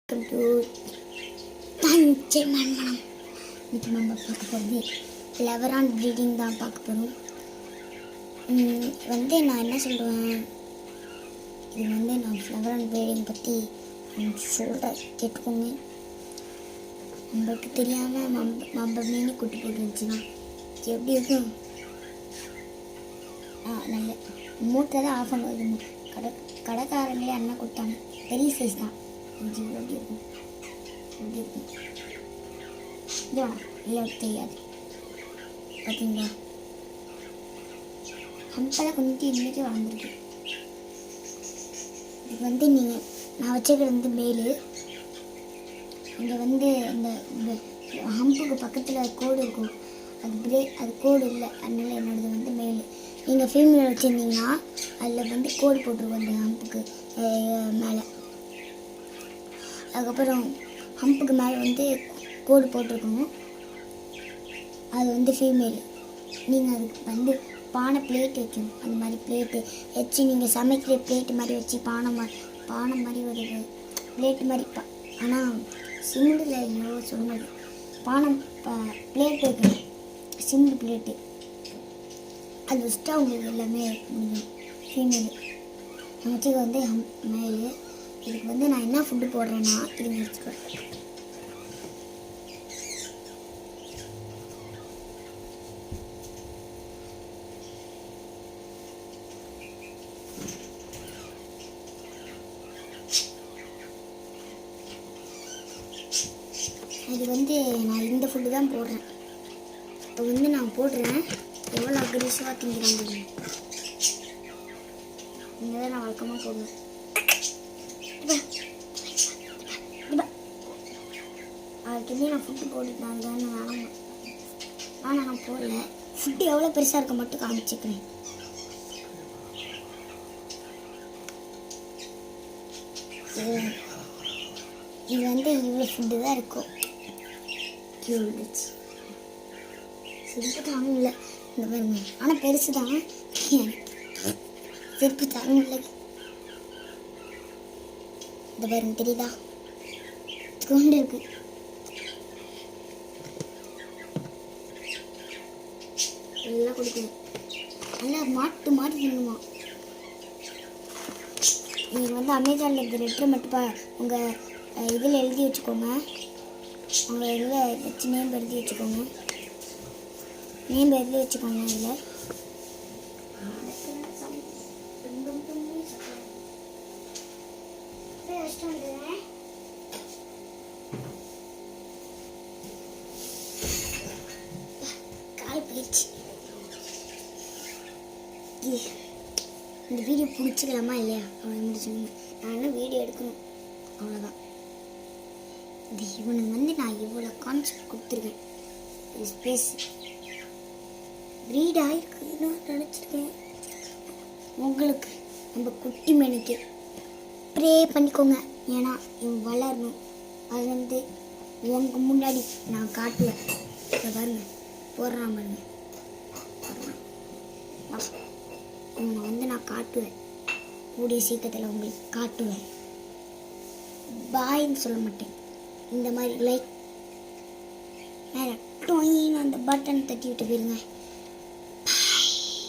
தஞ்சை மண்மனம். இன்னைக்கு நம்ம பார்க்க போகிறது ஃப்ளவர் ஆன் ப்ரீடிங் தான் பார்க்க போகிறோம். நான் என்ன சொல்கிறேன், இது நான் ஃப்ளவர் ஆன் ப்ரீடிங் பற்றி சொல்கிறேன், கேட்டுக்கோங்க. நம்மளுக்கு தெரியாமல் நம்ம மீனி குட்டி போட்டுருந்துச்சுன்னா எப்படி இருக்கும்? நல்ல மூட்டை தான் ஆஃப் பண்ணுவது. கடைக்காரங்களே அண்ணன் கொடுத்தாங்க, பெரிய சைஸ் தான். எப்படி இருக்கும் தெரியாது பார்த்தீங்களா? ஹம்பெல்லாம் கொஞ்சம் இன்னைக்கு வளர்ந்துருக்கு. இது நான் வச்சுக்கிறது மேலு. இங்கே இந்த ஹம்புக்கு பக்கத்தில் கோடு இருக்கும், அது கோடு இல்லை, அதனால என்னோடது மேலு. நீங்கள் ஃபீமேல் வச்சுருந்தீங்கன்னா அதில் கோடு போட்டிருக்கோம் அந்த ஹம்புக்கு மேலே. அதுக்கப்புறம் ஹம்புக்கு மேலே கோடு போட்டிருக்கோம், அது ஃபீமேல். நீங்கள் அதுக்கு பானை பிளேட் வைக்கணும். அந்த மாதிரி பிளேட்டு வச்சு நீங்கள் சமைக்கிற பிளேட்டு மாதிரி வச்சு பானை மாதிரி ஒரு பிளேட்டு மாதிரி. ஆனால் சிம்பிளில் எவ்வளோ சொன்னது பானை பிளேட் வைக்கணும், சிம்பிள் பிளேட்டு. அது வச்சுட்டா உங்களுக்கு எல்லாமே முடியும். ஃபீமேலு வச்சுக்க மேலு. இதுக்கு நான் என்ன ஃபுட்டு போடுறேன்னா இது வச்சுக்குவேன். இது நான் இந்த ஃபுட்டு தான் போடுறேன். இப்போ நான் போடுறேன், எவ்வளோ அக்ரெசிவாக திங்கிறாங்க. இங்கே தான் நான் வழக்கமாக போடுவேன். அதுக்கு நான் ஃபுட்டு போட்டுட்டேன், அதுதான் நான் போடல. ஃபுட்டு எவ்வளோ பெருசாக இருக்க மட்டும் காமிச்சுக்கிறேன். இது இவ்வளோ ஃபுட்டு தான் இருக்கும். சிரிப்பு தாங்க இல்லை இந்த பாருங்க, ஆனால் பெருசு தான். சிரிப்பு தாங்க இல்லை. இந்த பாருங்க, தெரியுதா? கொண்டு இருக்கு. எல்லாம் கொடுக்கணும், நல்லா மாட்டு மாட்டு தின்னுமா. நீங்கள் அமேசானில் இருக்கிற லெட்டரை மட்டும் உங்கள் இதில் எழுதி வச்சுக்கோங்க. உங்கள் இதில் வச்சு நேம் எழுதி வச்சுக்கோங்க. இதில் கால் போயிடுச்சு. இந்த வீடியோ பிடிச்சிக்கலாமா இல்லையா அப்படின்னு சொல்லுங்க. நான் வீடியோ எடுக்கணும், அவ்வளோதான். இது இவனுக்கு நான் இவ்வளோ கான்செப்ட் கொடுத்துருக்கேன். இது ஸ்பேஸ் ப்ரீட் ஆகிருக்குன்னு நினச்சிருக்கேன். உங்களுக்கு நம்ம குட்டி மேனுக்கு ப்ரே பண்ணிக்கோங்க, ஏன்னா இவன் வளரணும். அது உங்கள் முன்னாடி நான் காட்டுவேன். இப்போ பாருங்க, போடுறான் பாருங்க. உங்களை நான் காட்டுவேன், கூடிய சீக்கிரத்தில் உங்களுக்கு காட்டுவேன். பாய்ன்னு சொல்ல மாட்டேன். இந்த மாதிரி லைக் மேலே டொயின்னு அந்த பட்டன் தட்டி விட்டு போயிருங்க.